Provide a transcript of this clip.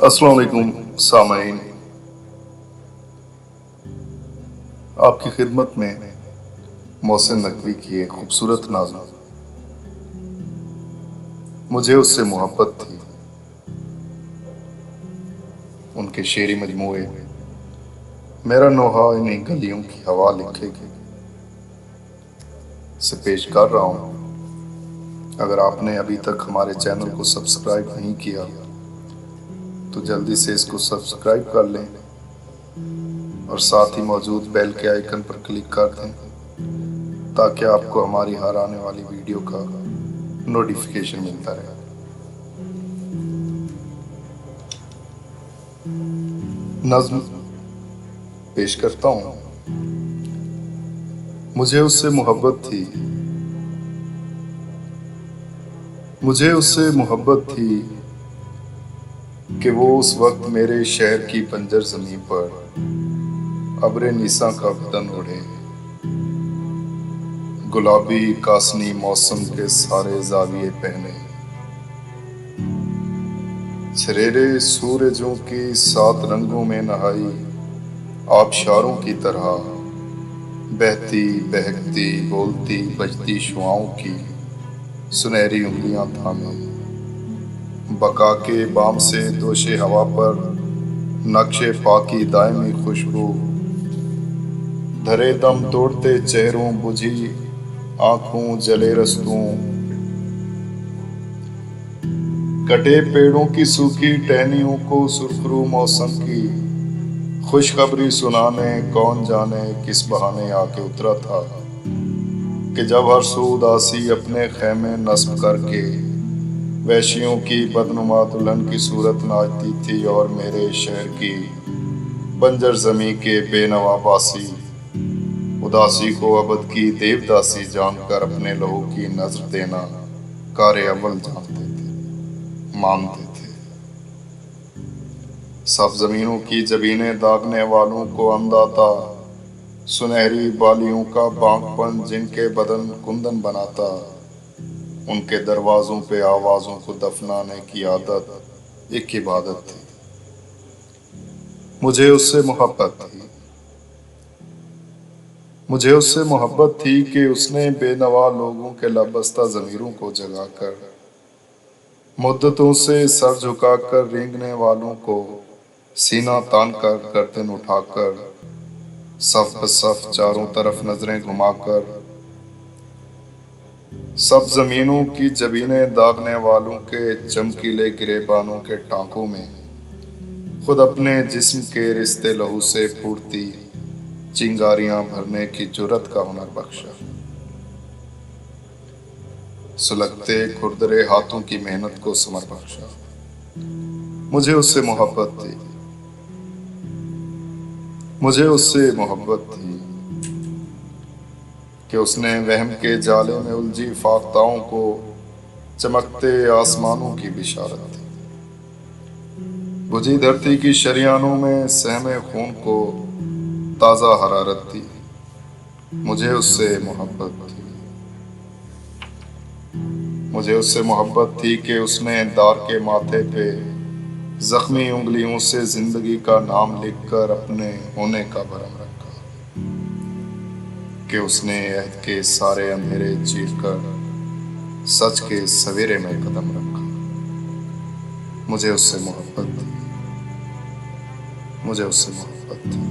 अस्सलाम वालेकुम सामाईन, आपकी खिदमत में मोहसिन नकवी की एक खूबसूरत नाज़्म। मुझे उससे मोहब्बत थी, उनके शेरी मजमूए मेरा नोहा इन्हीं गलियों की हवा लिखेगी से पेश कर रहा हूँ। अगर आपने अभी तक हमारे चैनल को सब्सक्राइब नहीं किया तो जल्दी से इसको सब्सक्राइब कर लें और साथ ही मौजूद बेल के आइकन पर क्लिक कर दें ताकि आपको हमारी हर आने वाली वीडियो का नोटिफिकेशन मिलता रहे। नज़्म पेश करता हूँ। मुझे उससे मोहब्बत थी, मुझे उससे मोहब्बत थी कि वो उस वक्त मेरे शहर की बंजर ज़मीं पर अब्र निसा का बदन ओढ़े, गुलाबी कासनी मौसम के सारे जाविये पहने, छरेरे सूरजों की 7 रंगों में नहाई आबशारों की तरह, बहती बहकती बोलती बजती शुआओं की सुनहरी उंगलियां थामे, बका के बाम से दोशे हवा पर नक्शे फाकी दायमी खुशबू, धरे दम तोड़ते चेहरों बुझी आंखों जले रस्तों, कटे पेड़ों की सूखी टहनियों को सुरखरू मौसम की खुशखबरी सुनाने कौन जाने किस बहाने आके उतरा था कि जब हर सू उदासी अपने खेमे नस्ब करके वैशियों की बदनुमा दुल्हन की सूरत नाचती थी और मेरे शहर की बंजर जमी के बेनवा बासी उदासी को अबद की देवदासी जानकर अपने लहू की नजर देना कारे अव्वल जानते थे, मानते थे। सब जमीनों की जबीनें दागने वालों को अंदाता सुनहरी बालियों का बांकपन जिनके बदन कुंदन बनाता, उनके दरवाजों पे आवाजों को दफनाने की आदत एक इबादत थी। मुझे उससे मोहब्बत थी, मुझे उससे मोहब्बत थी कि उसने बेनवा लोगों के लाबस्ता ज़मीरों को जगाकर मुद्दतों से सर झुकाकर रेंगने वालों को सीना तान कर गर्दन उठाकर सफ बसफ चारों तरफ नजरें घुमाकर सब जमीनों की जबीनें दागने वालों के चमकीले गिरेबानों के टांकों में खुद अपने जिस्म के रिश्ते लहू से फूटती चिंगारियां भरने की जुर्रत का हुनर बख्शा, सुलगते खुरदरे हाथों की मेहनत को समर बख्शा। मुझे उससे मोहब्बत थी, मुझे उससे मोहब्बत थी कि उसने वहम के जाले में उलझी फाख्ताओं को चमकते आसमानों की बिशारत दी, बुझी धरती की शरियानों में सहमे खून को ताज़ा हरारत दी। मुझे उससे मोहब्बत थी, मुझे उससे मोहब्बत थी कि उसने दार के माथे पे जख्मी उंगलियों से जिंदगी का नाम लिखकर अपने होने का भरम रखा, कि उसने अहद के सारे अंधेरे चीर कर सच के सवेरे में कदम रखा। मुझे उससे मोहब्बत थी, मुझे उससे मोहब्बत थी।